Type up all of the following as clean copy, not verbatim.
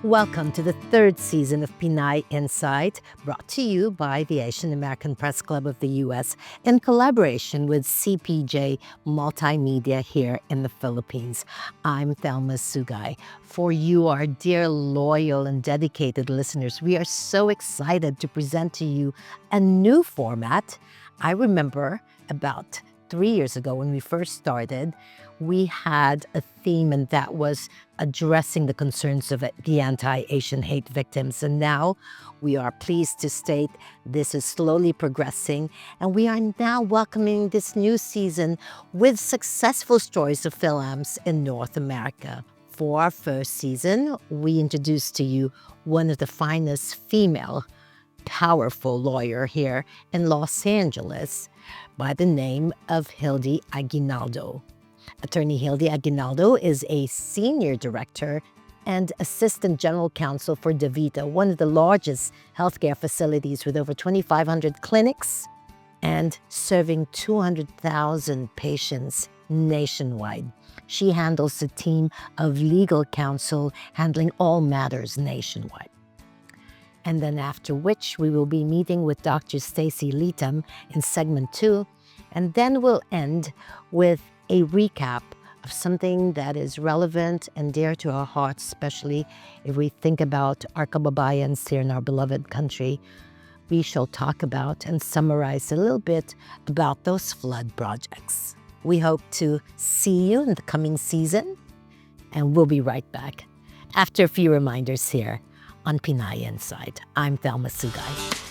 Welcome to the third season of Pinay Insight, brought to you by the Asian American Press Club of the U.S. in collaboration with CPJ Multimedia here in the Philippines. I'm Thelma Sugay. For you, our dear, loyal, and dedicated listeners, we are so excited to present to you a new format. I remember about 3 years ago when we first started, we had a theme, and that was addressing the concerns of the anti-Asian hate victims. And now we are pleased to state this is slowly progressing, and we are now welcoming this new season with successful stories of films in North America. For our first season, we introduce to you one of the finest female powerful lawyer here in Los Angeles by the name of Hildy Aguinaldo. Attorney Hildy Aguinaldo is a senior director and assistant general counsel for DaVita, one of the largest healthcare facilities with over 2,500 clinics and serving 200,000 patients nationwide. She handles a team of legal counsel handling all matters nationwide. And then after which we will be meeting with Dr. Stacey Litam in segment 2, and then we'll end with a recap of something that is relevant and dear to our hearts, especially if we think about our kababayans here in our beloved country. We shall talk about and summarize a little bit about those flood projects. We hope to see you in the coming season, and we'll be right back after a few reminders here on Pinay Insight. I'm Thelma Sugay.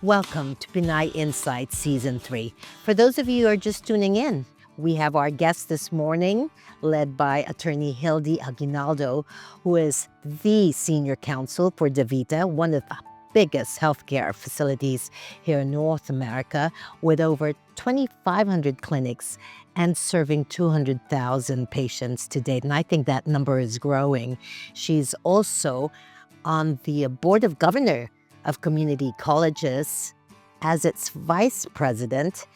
Welcome to Pinay Insight Season 3. For those of you who are just tuning in, we have our guest this morning, led by Attorney Hildy Aguinaldo, who is the senior counsel for DaVita, one of the biggest healthcare facilities here in North America, with over 2,500 clinics and serving 200,000 patients to date. And I think that number is growing. She's also on the board of governor of community colleges as its vice president.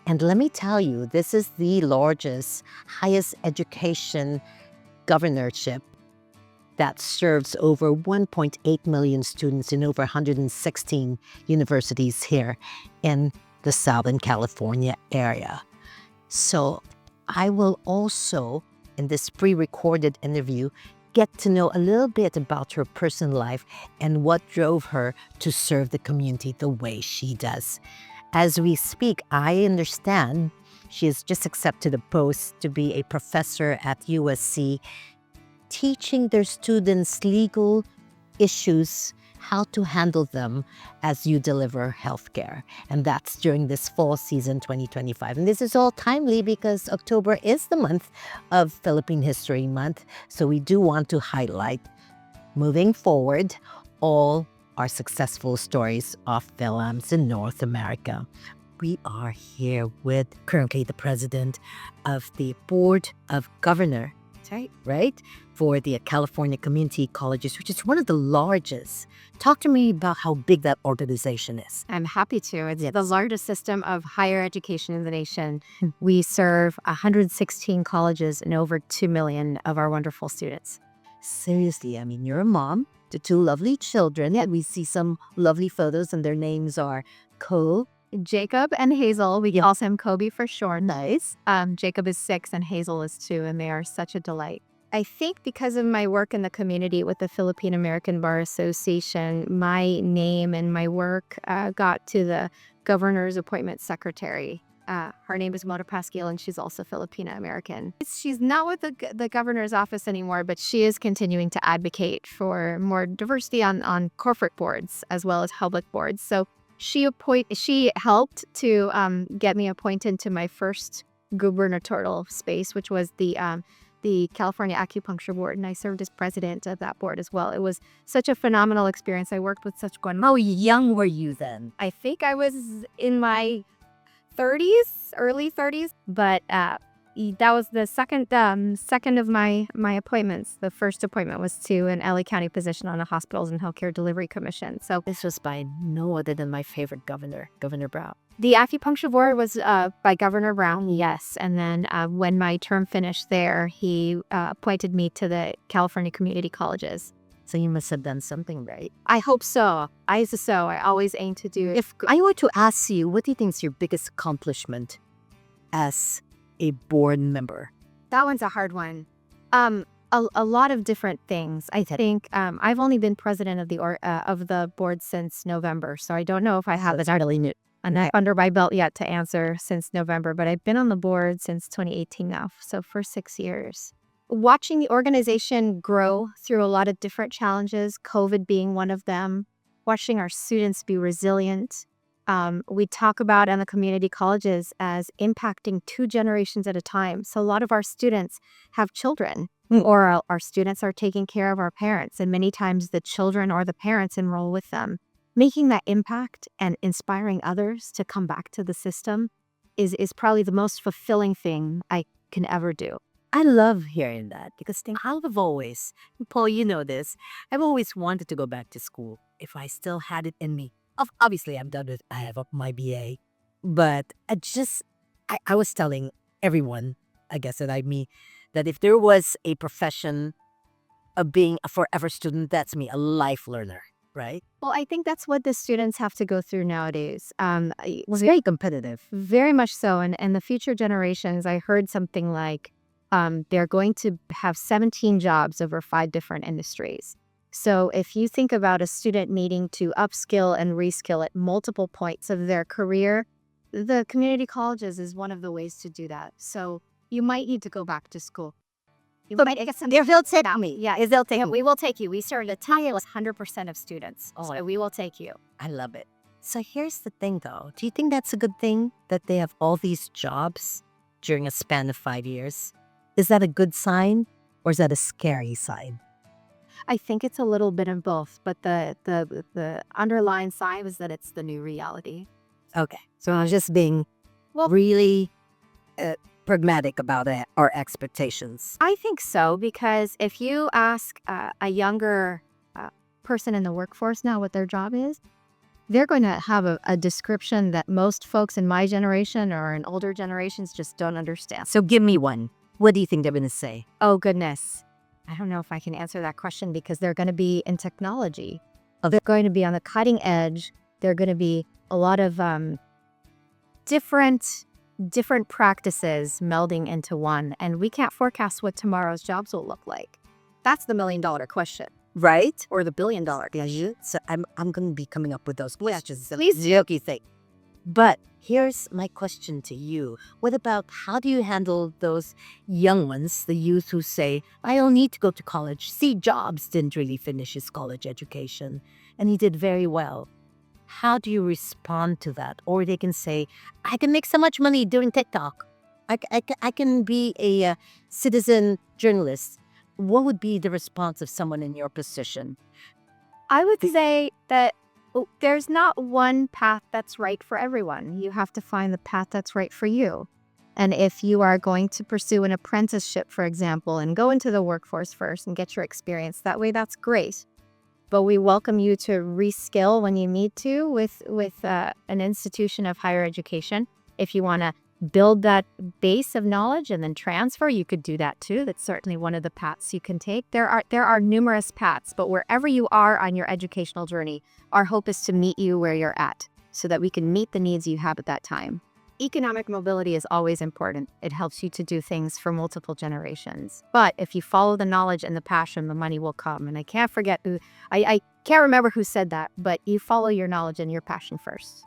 And let me tell you, this is the largest, highest education governorship that serves over 1.8 million students in over 116 universities here in the Southern California area. So I will also, in this pre-recorded interview, get to know a little bit about her personal life and what drove her to serve the community the way she does. As we speak, I understand she has just accepted a post to be a professor at USC, teaching their students legal issues, how to handle them as you deliver healthcare. And that's during this fall season 2025. And this is all timely because October is the month of Philippine History Month. So we do want to highlight, moving forward, all our successful stories of films in North America. We are here with currently the president of the Board of Governor, right? For the California Community Colleges, which is one of the largest. Talk to me about how big that organization is. I'm happy to. It's the largest system of higher education in the nation. We serve 116 colleges and over 2 million of our wonderful students. Seriously, I mean, you're a mom, to two lovely children. Yeah, we see some lovely photos, and their names are Jacob and Hazel. We call him Kobe for short. Nice. Jacob is 6 and Hazel is 2, and they are such a delight. I think because of my work in the community with the Philippine American Bar Association, my name and my work got to the governor's appointment secretary. Her name is Mona Pasquiel, and she's also Filipina American. She's not with the governor's office anymore, but she is continuing to advocate for more diversity on corporate boards as well as public boards. So she helped to get me appointed to my first gubernatorial space, which was the California Acupuncture Board, and I served as president of that board as well. It was such a phenomenal experience. I worked with such How young were you then? I think I was in my 30s, early 30s, but that was the second of my appointments. The first appointment was to an LA County position on the Hospitals and Healthcare Delivery Commission. So This was by no other than my favorite governor, Governor Brown. the acupuncture board was by Governor Brown, yes. And then when my term finished there, he appointed me to the California community colleges. So you must have done something right. I hope so. I always aim to do. If I were to ask you, what do you think is your biggest accomplishment as a board member? That one's a hard one. A lot of different things. I think I've only been president of the board since November, so I don't know if I have That's hardly new. under my belt yet to answer since November. But I've been on the board since 2018 now, so for 6 years. Watching the organization grow through a lot of different challenges, COVID being one of them. Watching our students be resilient. We talk about in the community colleges as impacting 2 generations at a time. So a lot of our students have children, or our students are taking care of our parents, and many times the children or the parents enroll with them. Making that impact and inspiring others to come back to the system is probably the most fulfilling thing I can ever do. I love hearing that because I've always, Paul, you know this, I've always wanted to go back to school if I still had it in me. Obviously, I have my BA, but I was telling everyone, I guess that if there was a profession of being a forever student, that's me, a life learner, right? Well, I think that's what the students have to go through nowadays. It was very competitive. Very much so. And the future generations, I heard something like they're going to have 17 jobs over 5 different industries. So if you think about a student needing to upskill and reskill at multiple points of their career, the community colleges is one of the ways to do that. So you might need to go back to school. You might get some. They'll take me. Yeah, we will take you. We serve the 100% of students. Oh, so we will take you. I love it. So here's the thing, though. Do you think that's a good thing that they have all these jobs during a span of 5 years? Is that a good sign, or is that a scary sign? I think it's a little bit of both, but the underlying sign is that it's the new reality. Okay, so I was just being really pragmatic about our expectations. I think so, because if you ask a younger person in the workforce now what their job is, they're going to have a description that most folks in my generation or in older generations just don't understand. So give me one. What do you think they're going to say? Oh, goodness. I don't know if I can answer that question because they're going to be in technology. They're going to be on the cutting edge. They're going to be a lot of different practices melding into one. And we can't forecast what tomorrow's jobs will look like. That's the $1 million question. Right? Or the $1 billion. Yeah, so I'm going to be coming up with those questions. Please. Jokey thing. But here's my question to you. What about how do you handle those young ones, the youth who say, I don't need to go to college. Steve Jobs didn't really finish his college education, and he did very well. How do you respond to that? Or they can say, I can make so much money doing TikTok. I can be a citizen journalist. What would be the response of someone in your position? I would say that there's not one path that's right for everyone. You have to find the path that's right for you. And if you are going to pursue an apprenticeship, for example, and go into the workforce first and get your experience that way, that's great. But we welcome you to reskill when you need to with an institution of higher education. If you want to build that base of knowledge and then transfer, you could do that too. That's certainly one of the paths you can take. There are numerous paths, but wherever you are on your educational journey, our hope is to meet you where you're at so that we can meet the needs you have at that time. Economic mobility is always important. It helps you to do things for multiple generations. But if you follow the knowledge and the passion, the money will come. And I can't forget who, I can't remember who said that, but you follow your knowledge and your passion first.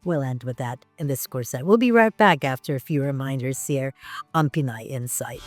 We'll end with that in this course. We'll be right back after a few reminders here on Pinay Insight.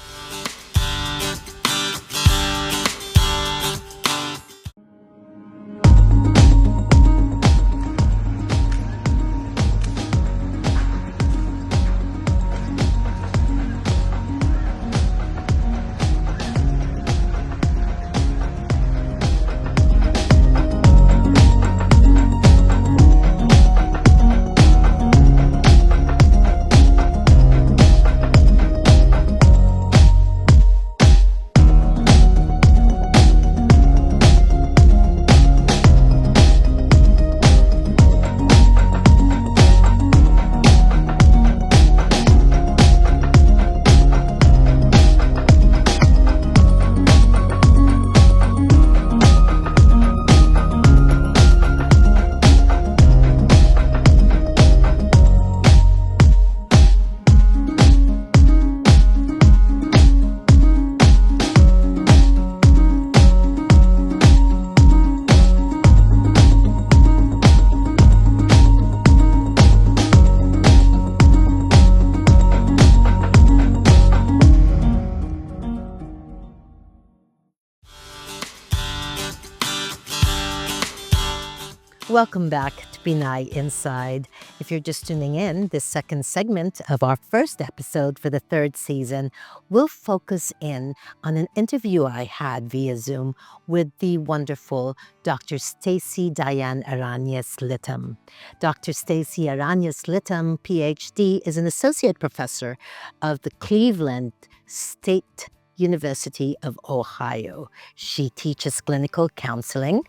Welcome back to Pinay Inside. If you're just tuning in, this second segment of our first episode for the third season will focus in on an interview I had via Zoom with the wonderful Dr. Stacey Diane Litam. Dr. Stacey Litam, PhD, is an associate professor of the Cleveland State University of Ohio. She teaches clinical counseling,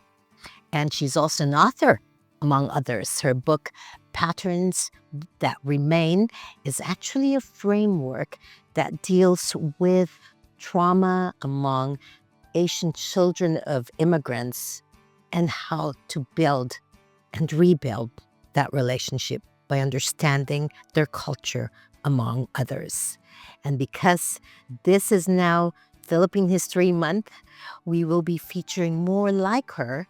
and she's also an author, among others. Her book, Patterns That Remain, is actually a framework that deals with trauma among Asian children of immigrants and how to build and rebuild that relationship by understanding their culture, among others. And because this is now Philippine History Month, we will be featuring more like her.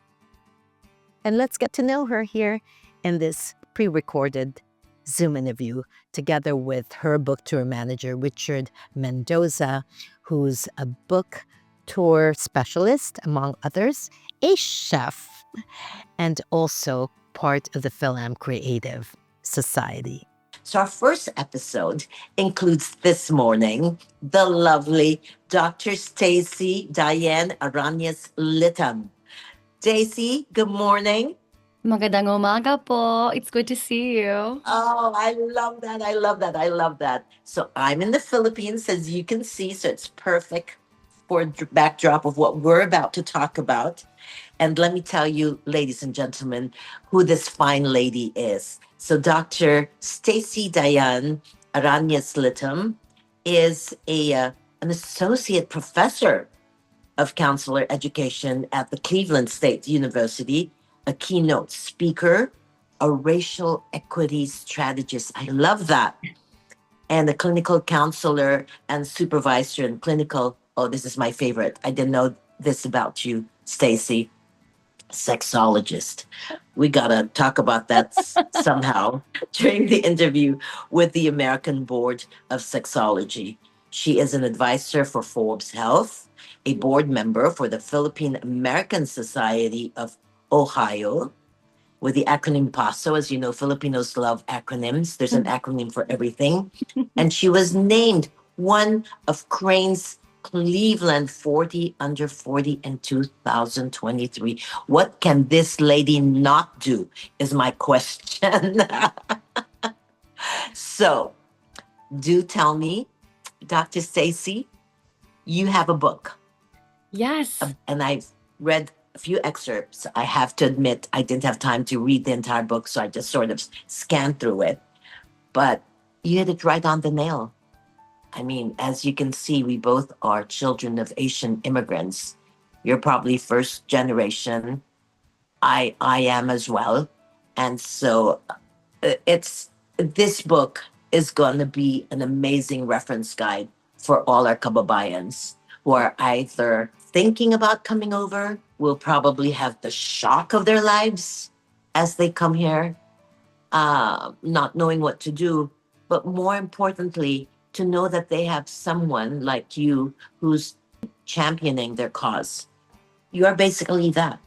And let's get to know her here in this pre-recorded Zoom interview, together with her book tour manager, Richard Mendoza, who's a book tour specialist, among others, a chef, and also part of the Philam Creative Society. So our first episode includes this morning the lovely Dr. Stacey Diane Litam. Stacey, good morning. Magandang umaga po. It's good to see you. Oh, I love that. I love that. I love that. So I'm in the Philippines, as you can see, so it's perfect for a backdrop of what we're about to talk about. And let me tell you, ladies and gentlemen, who this fine lady is. So Dr. Stacey Diane Litam is an associate professor of counselor education at the Cleveland State University, a keynote speaker, a racial equity strategist. I love that. And a clinical counselor and supervisor in clinical. Oh, this is my favorite. I didn't know this about you, Stacey. Sexologist. We gotta talk about that somehow during the interview with the American Board of Sexology. She is an advisor for Forbes Health, a board member for the Philippine American Society of Ohio, with the acronym PASO. As you know, Filipinos love acronyms. There's an acronym for everything. And she was named one of Crane's Cleveland 40 under 40 in 2023. What can this lady not do is my question. So, do tell me, Dr. Stacey, you have a book. Yes. And I've read a few excerpts. I have to admit, I didn't have time to read the entire book, so I just sort of scanned through it. But You hit it right on the nail. I mean, as you can see, we both are children of Asian immigrants. You're probably first generation. I am as well. And so it's this book is going to be an amazing reference guide for all our kababayans who are either thinking about coming over, will probably have the shock of their lives as they come here, not knowing what to do, but more importantly, to know that they have someone like you who's championing their cause. You are basically that.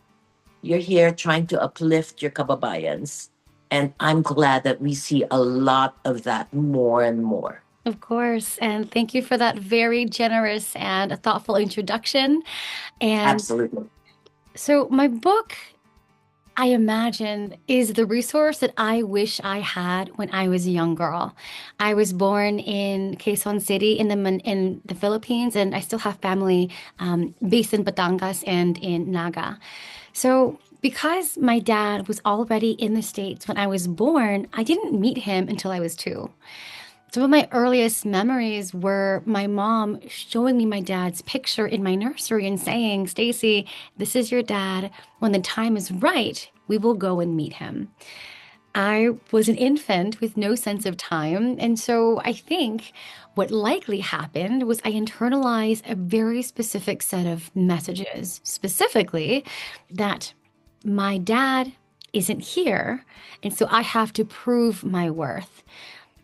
You're here trying to uplift your kababayans. And I'm glad that we see a lot of that more and more. Of course. And thank you for that very generous and thoughtful introduction. And Absolutely. so, my book, I imagine, is the resource that I wish I had when I was a young girl. I was born in Quezon City in the Philippines, and I still have family based in Batangas and in Naga. So, because my dad was already in the States when I was born, I didn't meet him until I was 2. Some of my earliest memories were my mom showing me my dad's picture in my nursery and saying, "Stacey, this is your dad. When the time is right, we will go and meet him." I was an infant with no sense of time. And so I think what likely happened was I internalized a very specific set of messages, specifically that my dad isn't here. And so I have to prove my worth.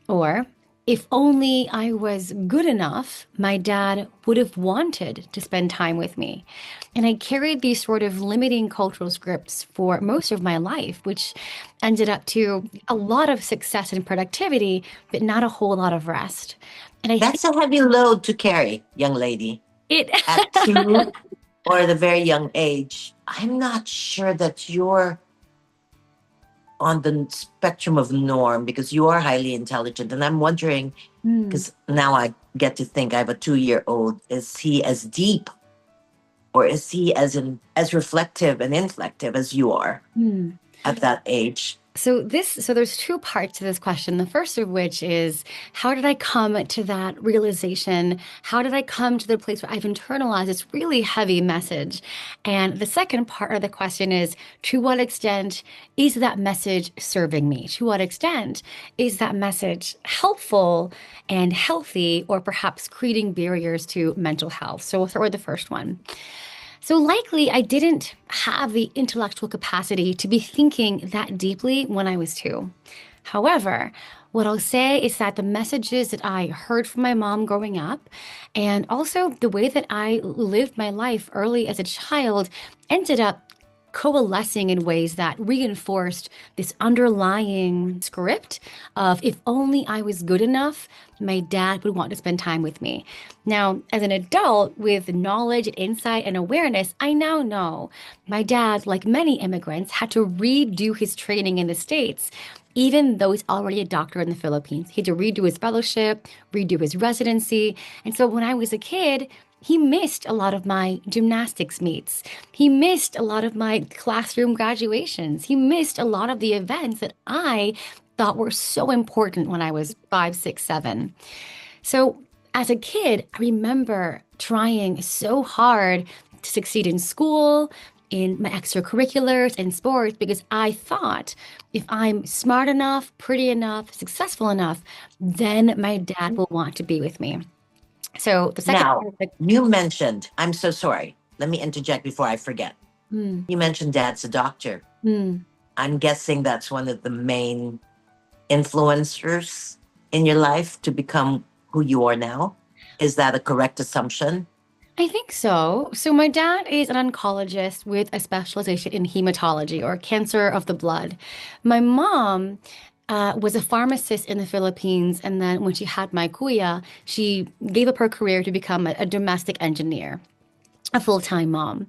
Or if only I was good enough, my dad would have wanted to spend time with me. And I carried these sort of limiting cultural scripts for most of my life, which ended up to a lot of success and productivity, but not a whole lot of rest. And I That's a heavy load to carry, young lady. it At 2 or at a very young age, I'm not sure that you're on the spectrum of norm because you are highly intelligent. And I'm wondering, because now I get to think I have a 2-year-old, is he as deep or is he as reflective and inflective as you are at that age? So there's 2 parts to this question. The first of which is, how did I come to that realization? How did I come to the place where I've internalized this really heavy message? And the second part of the question is, to what extent is that message serving me? To what extent is that message helpful and healthy, or perhaps creating barriers to mental health? So we'll start with the first one. So likely I didn't have the intellectual capacity to be thinking that deeply when I was 2. However, what I'll say is that the messages that I heard from my mom growing up, and also the way that I lived my life early as a child, ended up coalescing in ways that reinforced this underlying script of, if only I was good enough, my dad would want to spend time with me. Now, as an adult with knowledge and insight and awareness, I now know my dad, like many immigrants, had to redo his training in the States. Even though he's already a doctor in the Philippines, he had to redo his fellowship, redo his residency. And so when I was a kid, he missed a lot of my gymnastics meets. He missed a lot of my classroom graduations. He missed a lot of the events that I thought were so important when I was 5, 6, 7. So as a kid, I remember trying so hard to succeed in school, in my extracurriculars and sports, because I thought if I'm smart enough, pretty enough, successful enough, then my dad will want to be with me. So the second Now, part of the you mentioned, I'm so sorry. Let me interject before I forget. You mentioned dad's a doctor. I'm guessing that's one of the main influencers in your life to become who you are now. Is that a correct assumption? I think so. So my dad is an oncologist with a specialization in hematology, or cancer of the blood. My mom was a pharmacist in the Philippines, and then when she had my kuya, she gave up her career to become a domestic engineer, a full-time mom.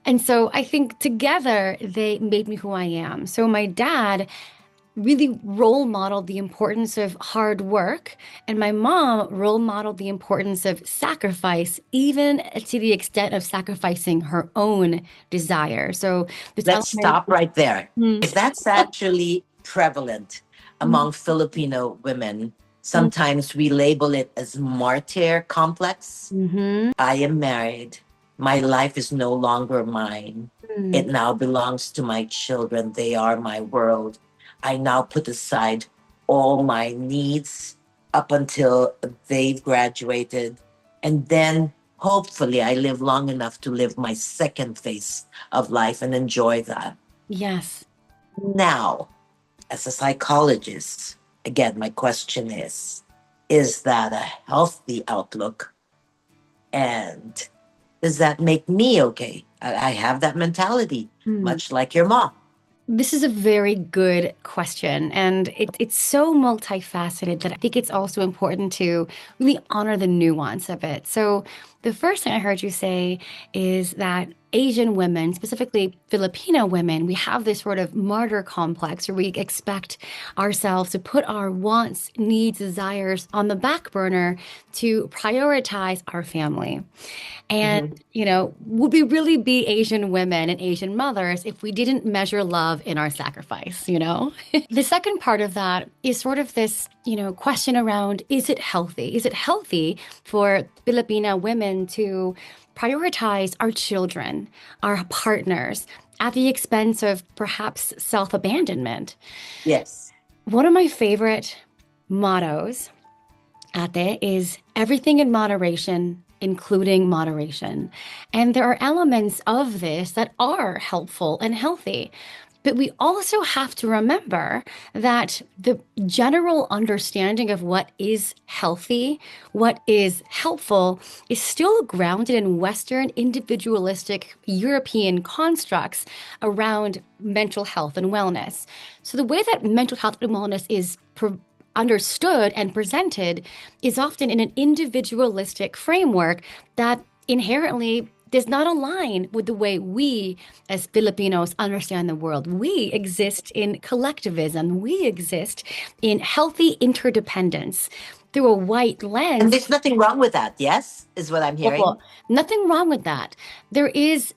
And so I think together they made me who I am. So my dad really role modeled the importance of hard work, and my mom role modeled the importance of sacrifice, even to the extent of sacrificing her own desire. So this Let's element. stop right there. Mm, If that's actually prevalent among Filipino women, Sometimes we label it as martyr complex. Mm-hmm. I am married. My life is no longer mine. It now belongs to my children. They are my world. I now put aside all my needs up until they've graduated. And then hopefully I live long enough to live my second phase of life and enjoy that. Yes. Now, as a psychologist, again, my question is that a healthy outlook? And does that make me okay? I have that mentality, much like your mom. This is a very good question, and it's so multifaceted that I think it's also important to really honor the nuance of it. So, the first thing I heard you say is that Asian women, specifically Filipino women, we have this sort of martyr complex where we expect ourselves to put our wants, needs, desires on the back burner to prioritize our family. And, would we really be Asian women and Asian mothers if we didn't measure love in our sacrifice? The second part of that is sort of this, question around, is it healthy? Is it healthy for Filipina women to prioritize our children, our partners, at the expense of perhaps self-abandonment? Yes. One of my favorite mottos, Ate, is everything in moderation, including moderation. And there are elements of this that are helpful and healthy. But we also have to remember that the general understanding of what is healthy, what is helpful, is still grounded in Western individualistic European constructs around mental health and wellness. So the way that mental health and wellness is understood and presented is often in an individualistic framework that inherently does not align with the way we as Filipinos understand the world. We exist in collectivism. We exist in healthy interdependence through a white lens. And there's nothing wrong with that, yes? Is what I'm hearing. Well, nothing wrong with that. There is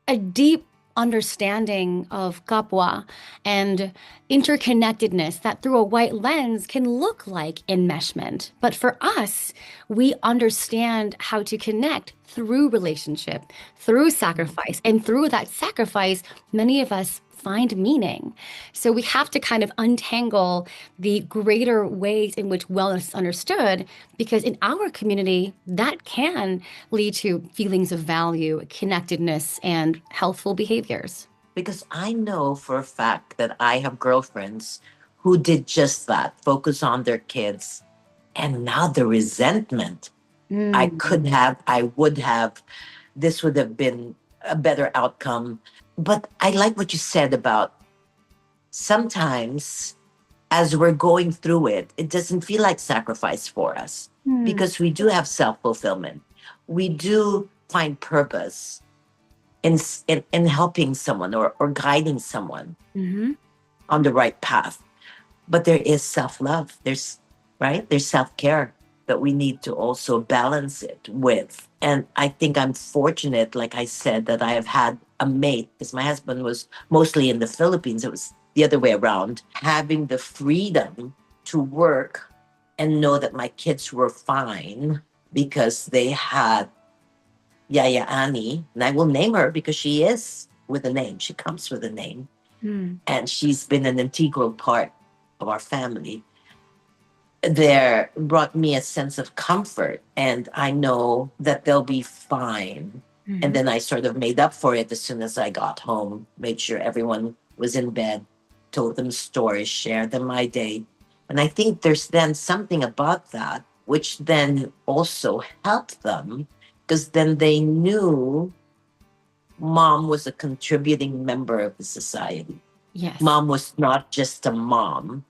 a deep understanding of kapwa and interconnectedness that through a white lens can look like enmeshment. But for us, we understand how to connect through relationship, through sacrifice, and through that sacrifice, many of us find meaning. So we have to kind of untangle the greater ways in which wellness is understood, because in our community, that can lead to feelings of value, connectedness, and healthful behaviors. Because I know for a fact that I have girlfriends who did just that, focus on their kids. And now the resentment, I would have, this would have been a better outcome. But I like what you said about sometimes as we're going through it, it doesn't feel like sacrifice for us because we do have self-fulfillment. We do find purpose in helping someone or guiding someone on the right path. But there is self-love. There's self-care that we need to also balance it with. And I think I'm fortunate, like I said, that I have had a mate, because my husband was mostly in the Philippines. It was the other way around, having the freedom to work and know that my kids were fine because they had Yaya Ani, and I will name her because she is with a name. She comes with a name. And she's been an integral part of our family. There brought me a sense of comfort, and I know that they'll be fine. And then I sort of made up for it as soon as I got home, made sure everyone was in bed, told them stories, shared them my day. And I think there's then something about that which then also helped them, because then they knew mom was a contributing member of the society. Yes. Mom was not just a mom.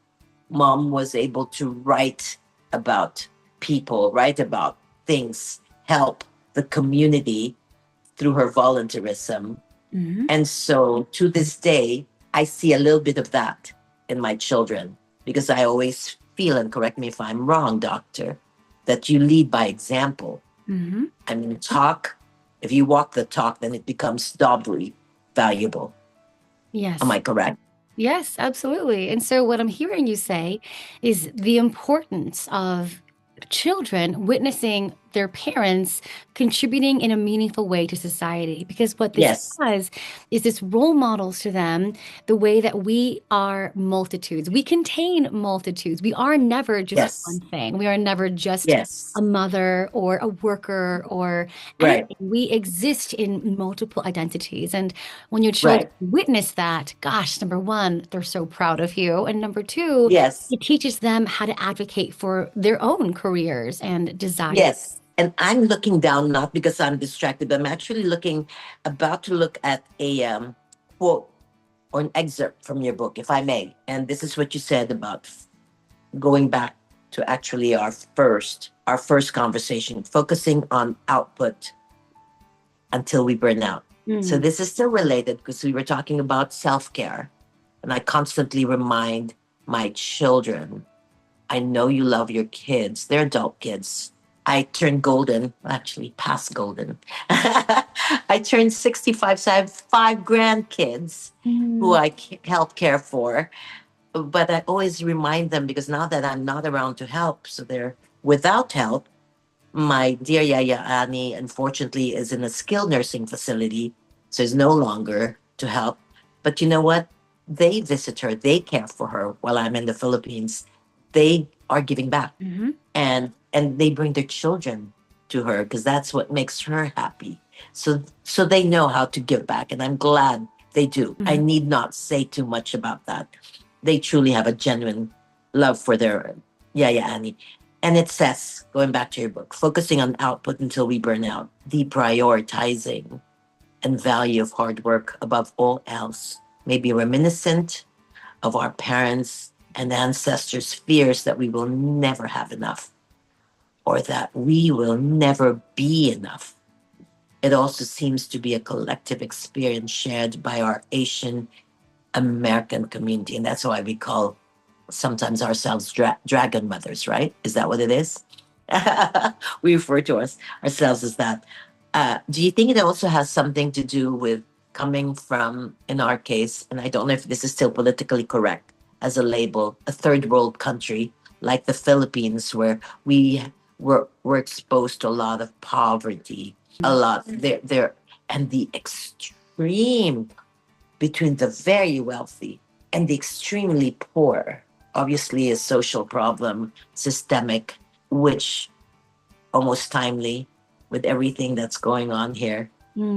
Mom was able to write about people, write about things, help the community through her volunteerism. And so to this day, I see a little bit of that in my children, because I always feel, and correct me if I'm wrong, doctor, that you lead by example. I mean, if you walk the talk, then it becomes doubly valuable. Yes. Am I correct? Yes, absolutely. And so, what I'm hearing you say is the importance of children witnessing their parents contributing in a meaningful way to society. Because what this Yes, does is this role models to them the way that we are multitudes. We contain multitudes. We are never just one yes, thing. We are never just a yes, mother or a worker or right, anything. We exist in multiple identities. And when your children right. witness that, gosh, number one, they're so proud of you. And number two, Yes, it teaches them how to advocate for their own careers and desires. yes. And I'm looking down, not because I'm distracted, but I'm actually about to look at a quote or an excerpt from your book, if I may. And this is what you said about going back to actually our first conversation, focusing on output until we burn out. So Mm, this is still related because we were talking about self-care. And I constantly remind my children, I know you love your kids. They're adult kids. I turned golden, actually past golden. I turned 65, so I have 5 grandkids who mm, I help care for. But I always remind them because now that I'm not around to help, so they're without help. My dear Yaya Ani, unfortunately, is in a skilled nursing facility, so is no longer to help. But you know what? They visit her, they care for her while I'm in the Philippines. They are giving back, mhm, and they bring their children to her because that's what makes her happy. So they know how to give back, and I'm glad they do. I mhm. need not say too much about that. They truly have a genuine love for their Yaya Ani. And it says, going back to your book, focusing on output until we burn out, deprioritizing and value of hard work above all else may be reminiscent of our parents and ancestors' fears that we will never have enough or that we will never be enough. It also seems to be a collective experience shared by our Asian American community. And that's why we call sometimes ourselves dragon mothers, right? Is that what it is? We refer to ourselves as that. Do you think it also has something to do with coming from, in our case, and I don't know if this is still politically correct as a label, a third world country like the Philippines, where were exposed to a lot of poverty, a lot there, and the extreme between the very wealthy and the extremely poor. Obviously, a social problem, systemic, which almost timely with everything that's going on here.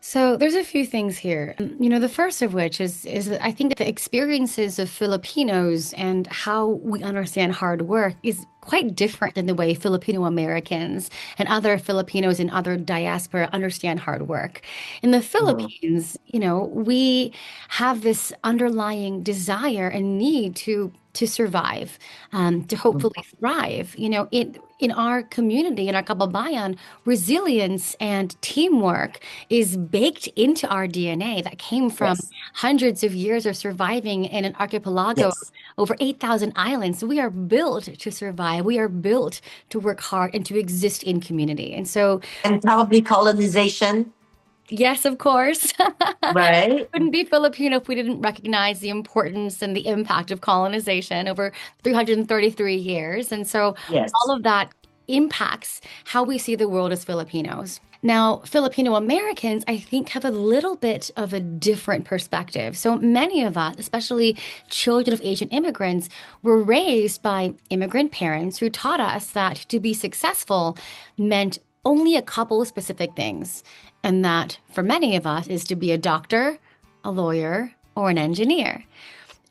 So there's a few things here. The first of which is that I think the experiences of Filipinos and how we understand hard work is quite different than the way Filipino Americans and other Filipinos in other diaspora understand hard work. In the Mhm. Philippines, we have this underlying desire and need to survive, to hopefully thrive. In our community, in our kababayan, resilience and teamwork is baked into our DNA that came from Yes, hundreds of years of surviving in an archipelago of yes. over 8,000 islands. We are built to survive. We are built to work hard and to exist in community. And so, And probably colonization, yes, of course. right? Wouldn't be Filipino if we didn't recognize the importance and the impact of colonization over 333 years. And so all Yes. of that impacts how we see the world as Filipinos. Now, Filipino Americans, I think, have a little bit of a different perspective. So many of us, especially children of Asian immigrants, were raised by immigrant parents who taught us that to be successful meant only a couple of specific things. And that for many of us is to be a doctor, a lawyer, or an engineer.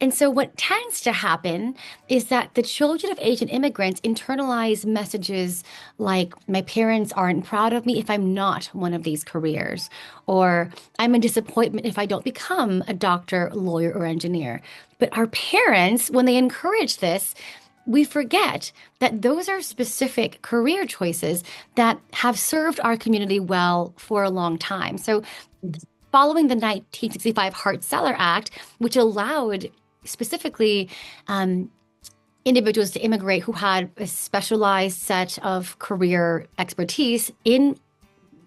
And so, what tends to happen is that the children of Asian immigrants internalize messages like, my parents aren't proud of me if I'm not one of these careers, or I'm a disappointment if I don't become a doctor, lawyer, or engineer. But our parents, when they encourage this, we forget that those are specific career choices that have served our community well for a long time. So, following the 1965 Hart-Celler Act, which allowed specifically individuals to immigrate who had a specialized set of career expertise in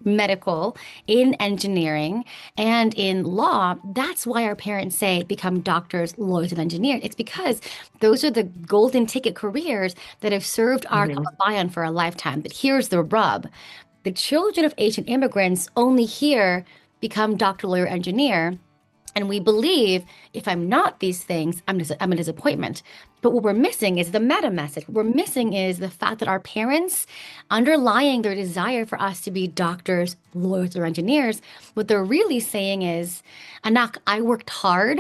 medical, in engineering, and in law. That's why our parents say become doctors, lawyers, and engineers. It's because those are the golden ticket careers that have served our Mhm. kababayan for a lifetime. But here's the rub. The children of Asian immigrants only here become doctor, lawyer, engineer. And we believe if I'm not these things, I'm a disappointment. But what we're missing is the meta message. What we're missing is the fact that our parents, underlying their desire for us to be doctors, lawyers, or engineers, what they're really saying is, Anak, I worked hard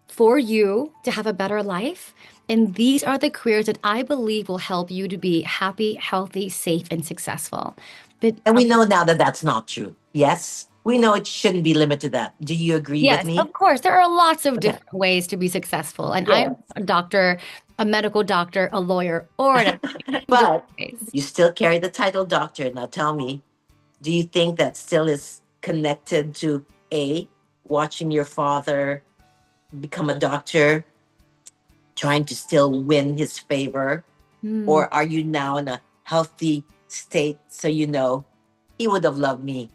for you to have a better life. And these are the careers that I believe will help you to be happy, healthy, safe, and successful. But And we know now that that's not true. Yes, we know it shouldn't be limited to that. Do you agree with yes, me? of course, there are lots of Okay. different ways to be successful. And Yes. I'm a doctor, a medical doctor, a lawyer, or an But ways. you still carry the title doctor. Now tell me, do you think that still is connected to A, watching your father become a doctor, trying to still win his favor? Hmm. Or are you now in a healthy state so you know he would have loved me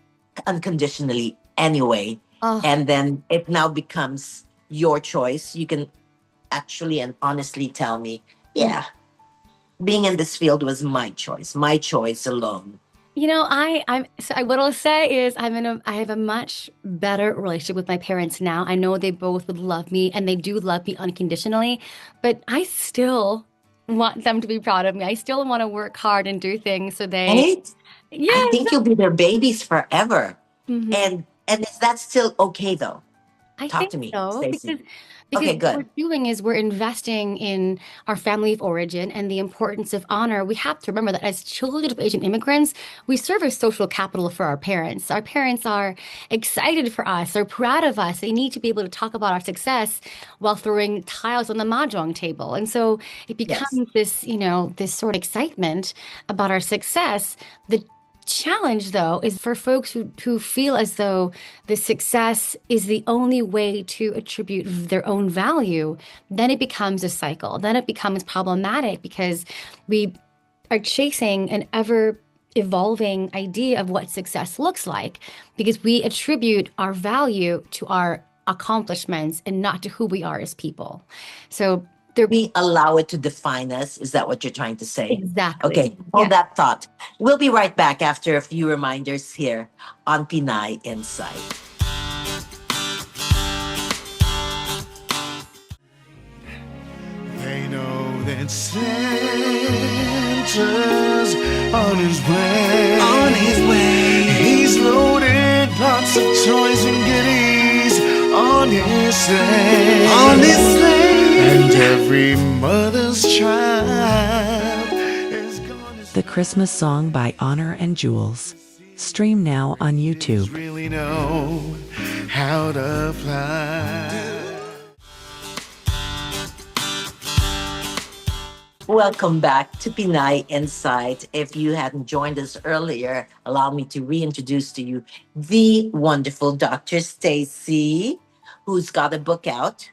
unconditionally anyway? Oh, And then it now becomes your choice. You can actually and honestly tell me, yeah, being in this field was my choice alone. what I'll say is I have a much better relationship with my parents now. I know they both would love me and they do love me unconditionally, but I still want them to be proud of me. I still want to work hard and do things so they, Right? I yes. think you'll be their babies forever. Mhm. And is that still okay though? I Talk think to me, so Stacey. because Okay, what good. we're doing is we're investing in our family of origin and the importance of honor. We have to remember that as children of Asian immigrants, we serve as social capital for our parents. Our parents are excited for us, they're proud of us. They need to be able to talk about our success while throwing tiles on the mahjong table. And so it Yes. becomes this sort of excitement about our success. The challenge, though, is for folks who feel as though the success is the only way to attribute their own value, then it becomes a cycle. Then it becomes problematic because we are chasing an ever evolving idea of what success looks like because we attribute our value to our accomplishments and not to who we are as people. So there We allow it to define us. Is that what you're trying to say? exactly. Okay, hold Yeah. that thought. We'll be right back after a few reminders here on Pinay Insight. They know that Santa's on his way. On his way. He's loaded lots of toys and goodies on his sleigh. On his sleigh. And every mother's child is gonna The Christmas Song by Honor and Jules. Stream now on YouTube. really know how to fly. Welcome back to Pinay Insight. If you hadn't joined us earlier, allow me to reintroduce to you the wonderful Dr. Stacey, who's got a book out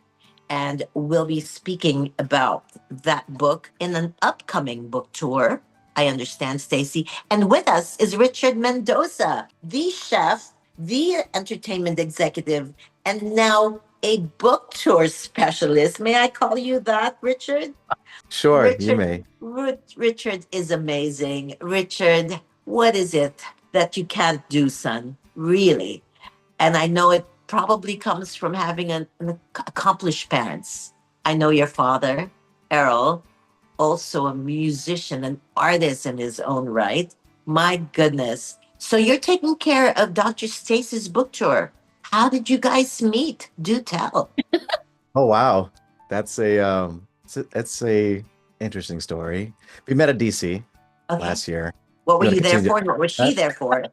and will be speaking about that book in an upcoming book tour. I understand, Stacey. And with us is Richard Mendoza, the chef, the entertainment executive, and now a book tour specialist. May I call you that, Richard? Sure, you Richard, may. Richard is amazing. Richard, what is it that you can't do, son? Really? And I know it probably comes from having accomplished parents. I know your father, Errol, also a musician, an artist in his own right. My goodness. So you're taking care of Dr. Stacey's book tour. How did you guys meet? Do tell. Oh wow, that's a interesting story. We met at DC Okay. last year. What were You wanna you there continue for? And what was she there for?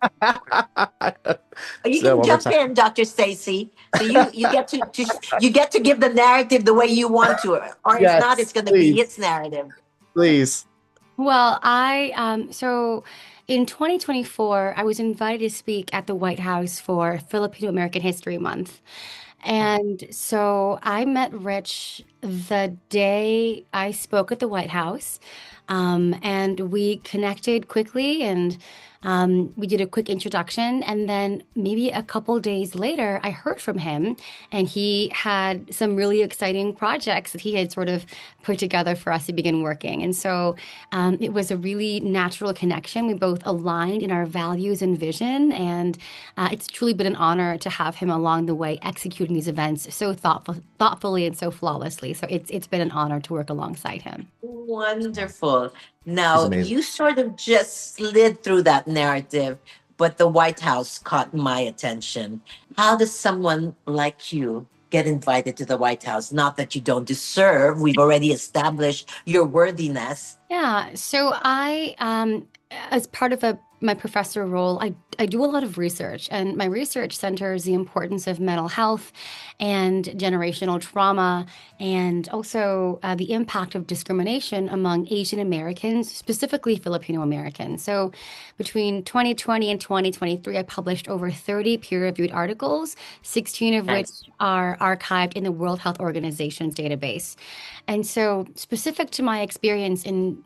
You So can one more jump time. in, Dr. Stacey. So you get you get to give the narrative the way you want to, or if not, it's Yes, going to be please, its narrative. please. Well, so in 2024, I was invited to speak at the White House for Filipino American History Month. And so I met Rich the day I spoke at the White House. And we connected quickly, and we did a quick introduction. And then maybe a couple days later, I heard from him, and he had some really exciting projects that he had sort of put together for us to begin working. And so it was a really natural connection. We both aligned in our values and vision, and it's truly been an honor to have him along the way executing these events so thoughtfully and so flawlessly. So it's been an honor to work alongside him. Wonderful. He's Now, amazing. you sort of just slid through that narrative, but the White House caught my attention. How does someone like you get invited to the White House? Not that you don't deserve, we've already established your worthiness. Yeah, so as part of my professor role, I do a lot of research, and my research centers the importance of mental health and generational trauma, and also the impact of discrimination among Asian Americans, specifically Filipino Americans. So between 2020 and 2023, I published over 30 peer-reviewed articles, 16 of which Nice. are archived in the World Health Organization's database. And so, specific to my experience and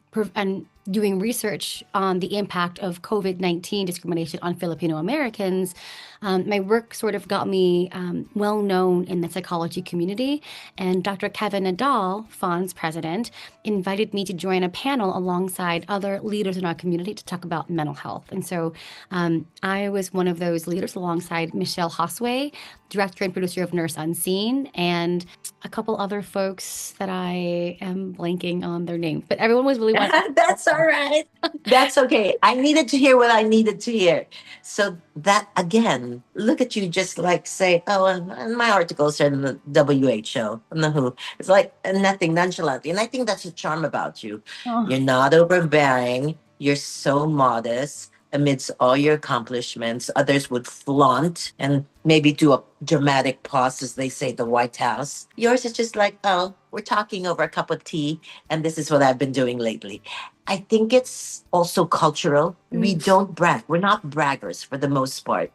doing research on the impact of COVID-19 discrimination on Filipino Americans, my work sort of got me well known in the psychology community. And Dr. Kevin Nadal, FON's president, invited me to join a panel alongside other leaders in our community to talk about mental health. And so I was one of those leaders alongside Michelle Hosway, director and producer of Nurse Unseen, and a couple other folks that I am blanking on their names. But everyone was really wonderful. That's all right. That's okay. I needed to hear what I needed to hear. So that again, look at you just like say, oh, and my articles are in the WHO, and the WHO. It's like nothing nonchalant. And I think that's the charm about you. Oh. You're not overbearing. You're so modest amidst all your accomplishments. Others would flaunt and maybe do a dramatic pause, as they say, at the White House. Yours is just like, oh, we're talking over a cup of tea, and this is what I've been doing lately. I think it's also cultural. We don't brag. We're not braggers for the most part.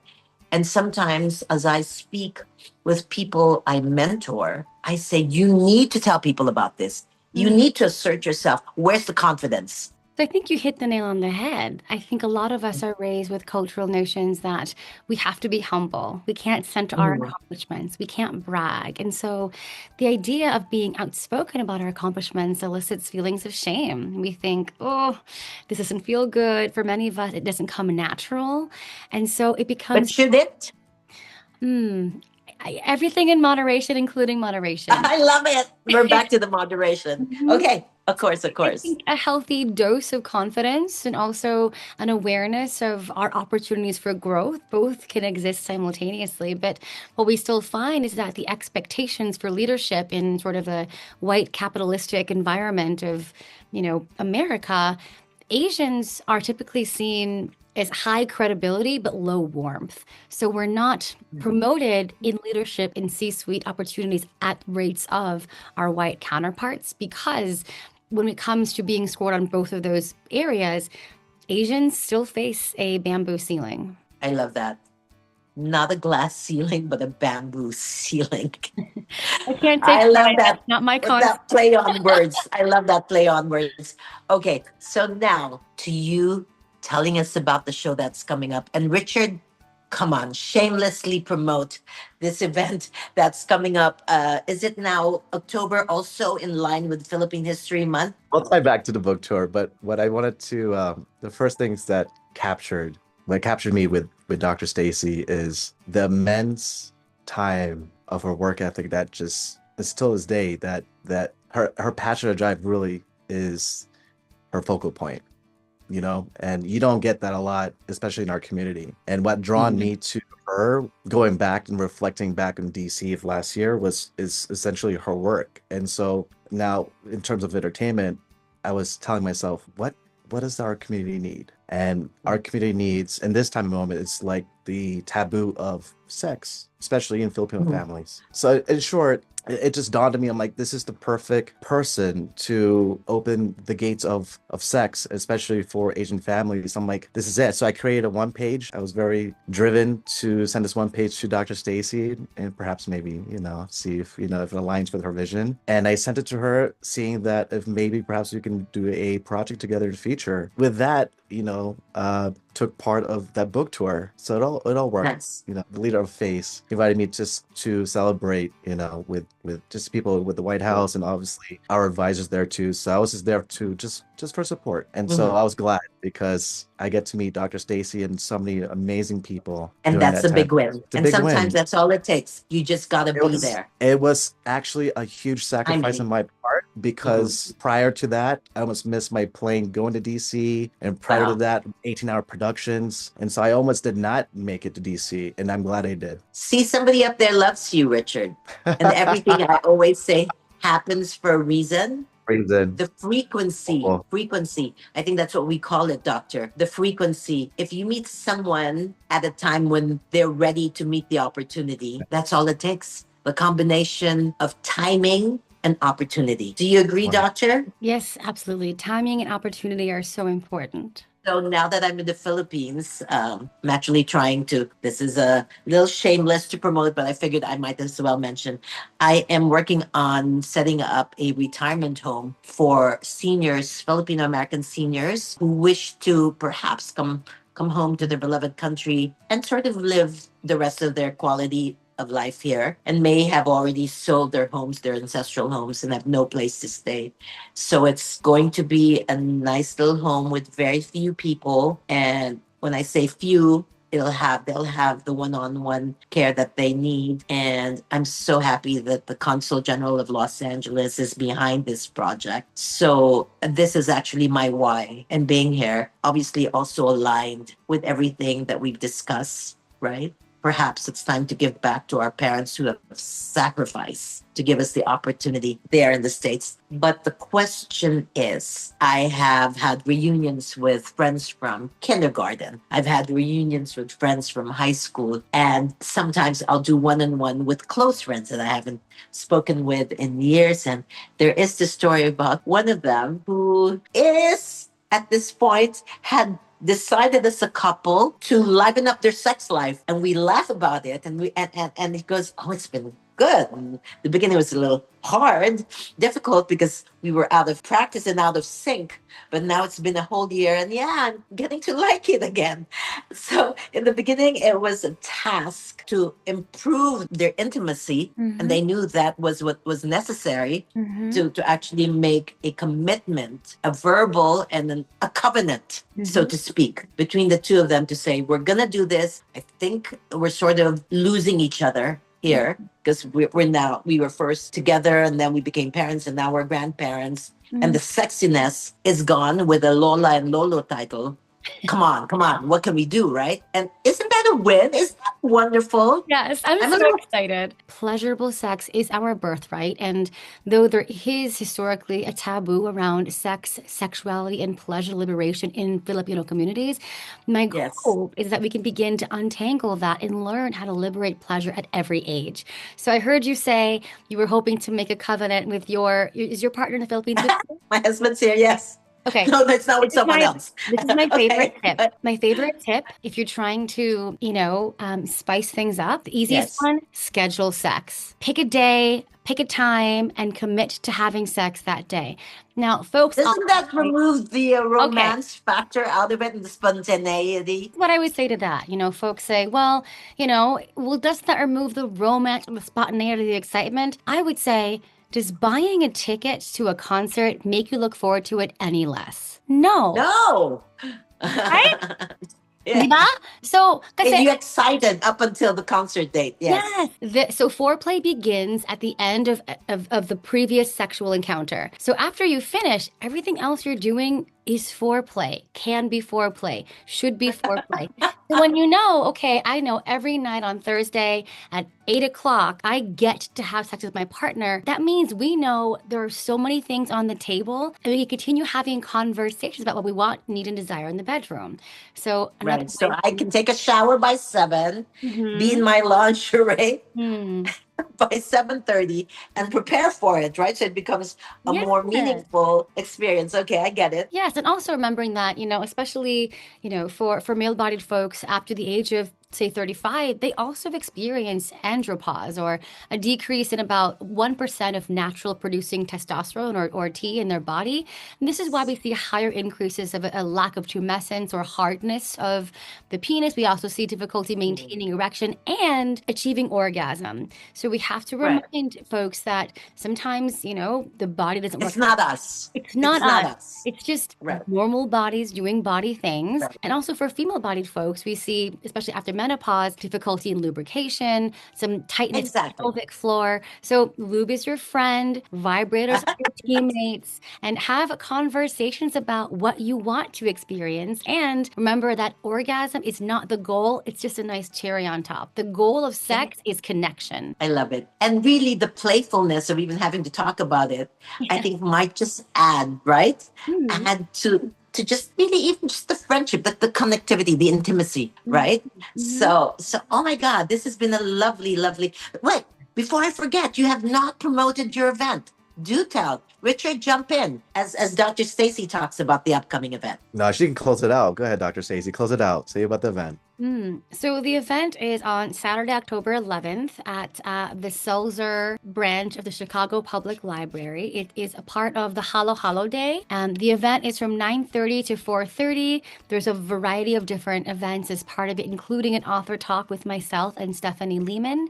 And sometimes, as I speak with people I mentor, I say, you need to tell people about this. You need to assert yourself. Where's the confidence? So I think you hit the nail on the head. I think a lot of us are raised with cultural notions that we have to be humble. We can't center our Mm. accomplishments. We can't brag. And so the idea of being outspoken about our accomplishments elicits feelings of shame. We think, oh, this doesn't feel good. For many of us, it doesn't come natural. And so it But becomes, should it? everything in moderation, including moderation. I love it. We're back to the moderation. Mhm. Okay, of course, of I course. think a healthy dose of confidence and also an awareness of our opportunities for growth both can exist simultaneously. But what we still find is that the expectations for leadership in sort of a white capitalistic environment of, America, Asians are typically seen as high credibility but low warmth. So we're not promoted in leadership in C-suite opportunities at rates of our white counterparts because when it comes to being scored on both of those areas, Asians still face a bamboo ceiling. I love that. Not a glass ceiling, but a bamboo ceiling. I can't say I love that. that's not my concept. That play on words. I love that play on words. Okay, so now to you telling us about the show that's coming up. And Richard, come on, shamelessly promote this event that's coming up. Is it now October, also in line with Philippine History Month? I'll tie back to the book tour, but what I wanted to, the first things that captured me with Dr. Stacey is the immense time of her work ethic that just still this day that her passion or drive really is her focal point, and you don't get that a lot, especially in our community. And what drawn me to her, going back and reflecting back in DC of last year, is essentially her work. And so now, in terms of entertainment, I was telling myself, what does our community need? And our community needs, in this time of moment, it's like the taboo of sex, especially in Filipino families. So in short, it just dawned on me. I'm like, this is the perfect person to open the gates of sex, especially for Asian families. I'm like, this is it. So I created a one page. I was very driven to send this one page to Dr. Stacey and perhaps maybe, see if, if it aligns with her vision. And I sent it to her, seeing that if maybe perhaps we can do a project together to feature. With that, took part of that book tour. So it all worked. Nice. The leader of FACE invited me just to celebrate, with just people with the White House and obviously our advisors there too. So I was just there to just for support. And so I was glad because I get to meet Dr. Stacey and so many amazing people. And during that's that a big time. win. It's a And big sometimes win. that's all it takes. You just got to be there. It was actually a huge sacrifice on mean- my part because prior to that, I almost missed my plane going to DC. And prior to Wow. that, 18-hour productions. And so I almost did not make it to DC. And I'm glad I did. See, somebody up there loves you, Richard. And everything I always say happens for a reason. Reason. The frequency, Oh. I think that's what we call it, doctor. The frequency. If you meet someone at a time when they're ready to meet the opportunity, that's all it takes. The combination of timing and opportunity. Do you agree, Wow. doctor? Yes, absolutely. Timing and opportunity are so important. So now that I'm in the Philippines, I'm actually trying to, this is a little shameless to promote, but I figured I might as well mention, I am working on setting up a retirement home for seniors, Filipino American seniors who wish to perhaps come home to their beloved country and sort of live the rest of their quality of life here and may have already sold their homes, their ancestral homes, and have no place to stay. So it's going to be a nice little home with very few people. And when I say few, they'll have the one-on-one care that they need. And I'm so happy that the Consul General of Los Angeles is behind this project. So this is actually my why. And being here, obviously also aligned with everything that we've discussed, right? Perhaps it's time to give back to our parents who have sacrificed to give us the opportunity there in the States. But the question is, I have had reunions with friends from kindergarten. I've had reunions with friends from high school. And sometimes I'll do one-on-one with close friends that I haven't spoken with in years. And there is the story about one of them who is, at this point, had decided as a couple to liven up their sex life, and we laugh about it, and and it goes, oh, it's been good. And the beginning was a little hard, difficult because we were out of practice and out of sync, but now it's been a whole year, and yeah, I'm getting to like it again. So in the beginning, it was a task to improve their intimacy, and they knew that was what was necessary to actually make a commitment, a verbal and a covenant, so to speak, between the two of them to say, we're going to do this. I think we're sort of losing each other here because we were first together and then we became parents and now we're grandparents. And the sexiness is gone with a Lola and Lolo title. Come on, what can we do, right? And isn't that a win? Isn't that wonderful? Yes, I'm a so little- excited. Pleasurable sex is our birthright. And though there is historically a taboo around sex, sexuality, and pleasure liberation in Filipino communities, my Yes. hope is that we can begin to untangle that and learn how to liberate pleasure at every age. So I heard you say you were hoping to make a covenant with is your partner in the Philippines with you? My husband's here, yes. Okay. No, that's not with This is someone else. This is my favorite Okay. tip. My favorite tip, if you're trying to, spice things up, the easiest Yes. one, schedule sex. Pick a day, pick a time, and commit to having sex that day. Now, folks, Doesn't that remove the romance factor out of it and the spontaneity? what I would say to that, folks say, well, doesn't that remove the romance and the spontaneity, the excitement? I would say, does buying a ticket to a concert make you look forward to it any less? No. No. Right? Yeah. Diba? So, And kasi, you excited up until the concert date. Yes. Yes. So foreplay begins at the end of the previous sexual encounter. So after you finish, everything else you're doing is foreplay, can be foreplay, should be foreplay. So when okay, I know every night on Thursday at 8 o'clock, I get to have sex with my partner. That means we know there are so many things on the table and we can continue having conversations about what we want, need, and desire in the bedroom. So Right. So I can take a shower by 7, be in my lingerie, by 7:30 and prepare for it, right? So it becomes a more Yes. meaningful experience. Okay, I get it. Yes, and also remembering that, especially, for male-bodied folks after the age of say 35, they also have experienced andropause or a decrease in about 1% of natural producing testosterone or T in their body. And this is why we see higher increases of a lack of tumescence or hardness of the penis. We also see difficulty maintaining erection and achieving orgasm. So we have to Right. remind folks that sometimes, the body doesn't work. It's not us. It's not It's not us. us. It's just Right. normal bodies doing body things. Right. And also for female bodied folks, we see, especially after menopause, difficulty in lubrication, some tightness in the Exactly. pelvic floor. So lube is your friend, vibrators are your teammates, and have conversations about what you want to experience. And remember that orgasm is not the goal, it's just a nice cherry on top. The goal of sex is connection. I love it. And really, the playfulness of even having to talk about it, I think might just add, right? Mhm. Add to just really even just the friendship, the connectivity, the intimacy, right? Mhm. So oh my God, this has been a lovely, lovely. Wait, before I forget, you have not promoted your event. Do tell. Richard, jump in as Dr. Stacey talks about the upcoming event. No, she can close it out. Go ahead, Dr. Stacey. Close it out. Say about the event. So the event is on Saturday, October 11th at the Selzer branch of the Chicago Public Library. It is a part of the Halo Halo Day. The event is from 9:30 to 4:30. There's a variety of different events as part of it, including an author talk with myself and Stephanie Lehman.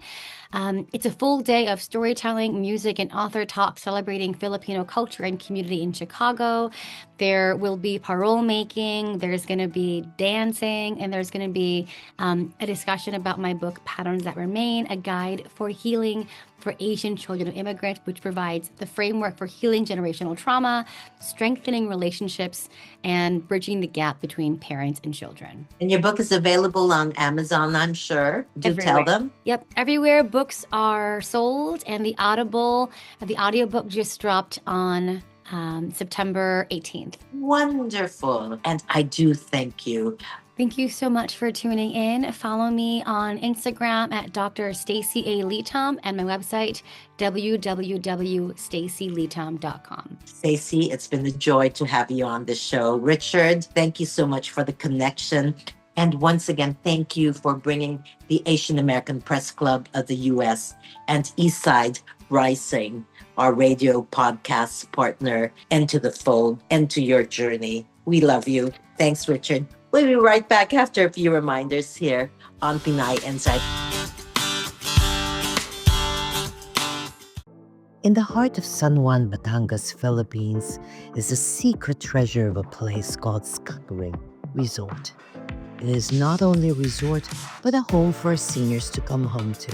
It's a full day of storytelling, music, and author talk celebrating Filipino culture and community in Chicago. There will be parole making, there's going to be dancing, and there's going to be a discussion about my book, Patterns That Remain, a guide for healing for Asian children of immigrants, which provides the framework for healing generational trauma, strengthening relationships, and bridging the gap between parents and children. And your book is available on Amazon, I'm sure. Do tell Everywhere. them. Yep, everywhere books are sold, and the audiobook just dropped on September 18th. Wonderful. And I do thank you. Thank you so much for tuning in. Follow me on Instagram at Dr. Stacey A. Litam and my website, www.staceylitam.com. Stacey, it's been a joy to have you on the show. Richard, thank you so much for the connection. And once again, thank you for bringing the Asian American Press Club of the U.S. and Eastside Rising, our radio podcast partner, into the fold, into your journey. We love you. Thanks, Richard. We'll be right back after a few reminders here on Pinay Insight. In the heart of San Juan, Batangas, Philippines, is a secret treasure of a place called Skagaway Resort. It is not only a resort, but a home for our seniors to come home to.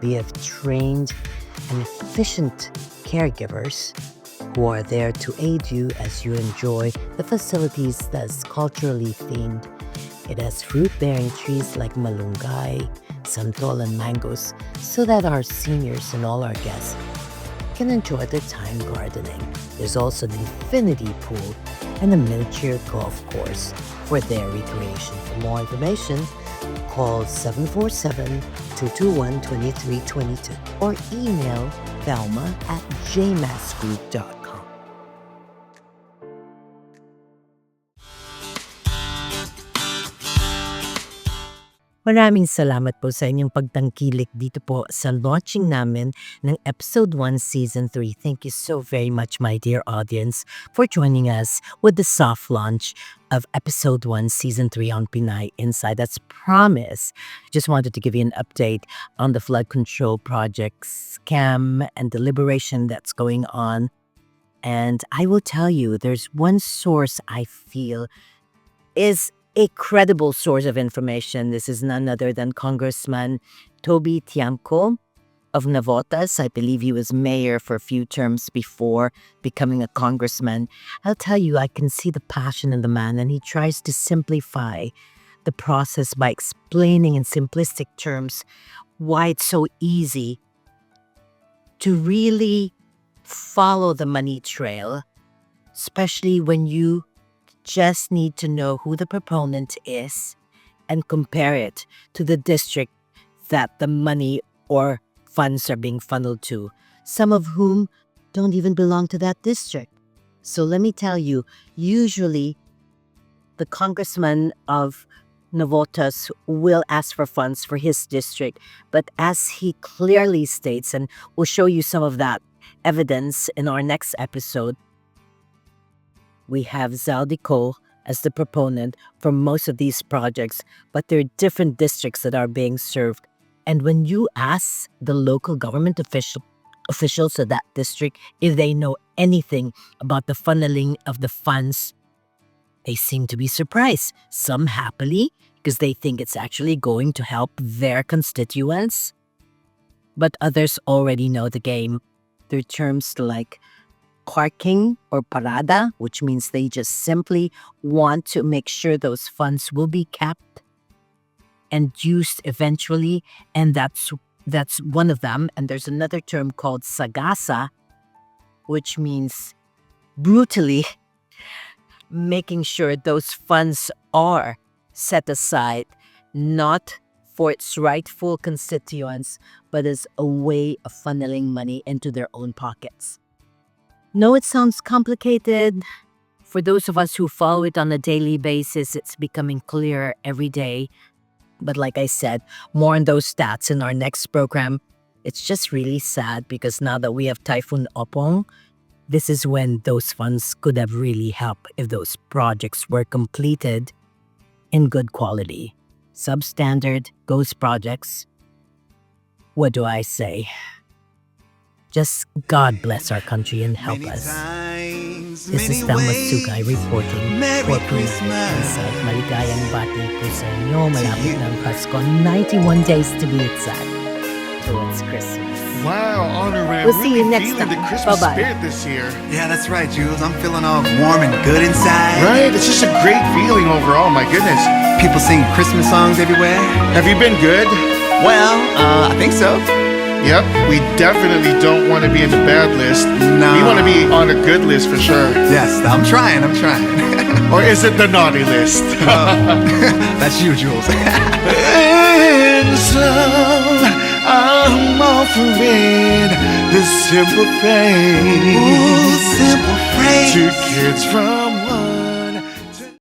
We have trained and efficient caregivers who are there to aid you as you enjoy the facilities that's culturally themed. It has fruit-bearing trees like malunggay, santol, and mangoes so that our seniors and all our guests can enjoy their time gardening. There's also an infinity pool and a miniature golf course for their recreation. For more information, call 747-221-2322 or email Thelma@jmassgroup.com. Maraming salamat po sa inyong pagtangkilik dito po sa launching namin ng Episode 1 Season 3. Thank you so very much, my dear audience, for joining us with the soft launch of Episode 1 Season 3 on Pinay Insight. That's promise. Just wanted to give you an update on the flood control project scam and deliberation that's going on. And I will tell you, there's one source I feel is a credible source of information. This is none other than Congressman Toby Tiamco of Navotas. I believe he was mayor for a few terms before becoming a congressman. I'll tell you, I can see the passion in the man, and he tries to simplify the process by explaining in simplistic terms why it's so easy to really follow the money trail, especially when you just need to know who the proponent is and compare it to the district that the money or funds are being funneled to, some of whom don't even belong to that district. So let me tell you, usually the congressman of Navotas will ask for funds for his district, but as he clearly states, and we'll show you some of that evidence in our next episode, we have Zaldico as the proponent for most of these projects, but there are different districts that are being served. And when you ask the local government officials of that district if they know anything about the funneling of the funds, they seem to be surprised, some happily, because they think it's actually going to help their constituents. But others already know the game. There are terms like parking or parada, which means they just simply want to make sure those funds will be kept and used eventually, and that's one of them. And there's another term called sagasa, which means brutally making sure those funds are set aside not for its rightful constituents, but as a way of funneling money into their own pockets. No, it sounds complicated. For those of us who follow it on a daily basis, it's becoming clearer every day. But like I said, more on those stats in our next program. It's just really sad because now that we have Typhoon Opong, this is when those funds could have really helped if those projects were completed in good quality. Substandard ghost projects. What do I say? Just God bless our country and help us. This is Thelma Sugay reporting for Pinay Insight. Maligayang bati po sa inyo. Malapit ng Pasko. 91 days to be exact towards Christmas. Wow, Honor, I'm We'll see you really next feeling time. the Christmas Bye-bye. spirit this year. Yeah, that's right, Jules. I'm feeling all warm and good inside. Right? It's just a great feeling overall, my goodness. People sing Christmas songs everywhere. Have you been good? Well, I think so. Yep, we definitely don't want to be in the bad list. No. We want to be on a good list for sure. Yes, I'm trying. Or is it the naughty list? That's you, Jules. And so I'm offering this simple praise. Ooh, simple praise. To kids from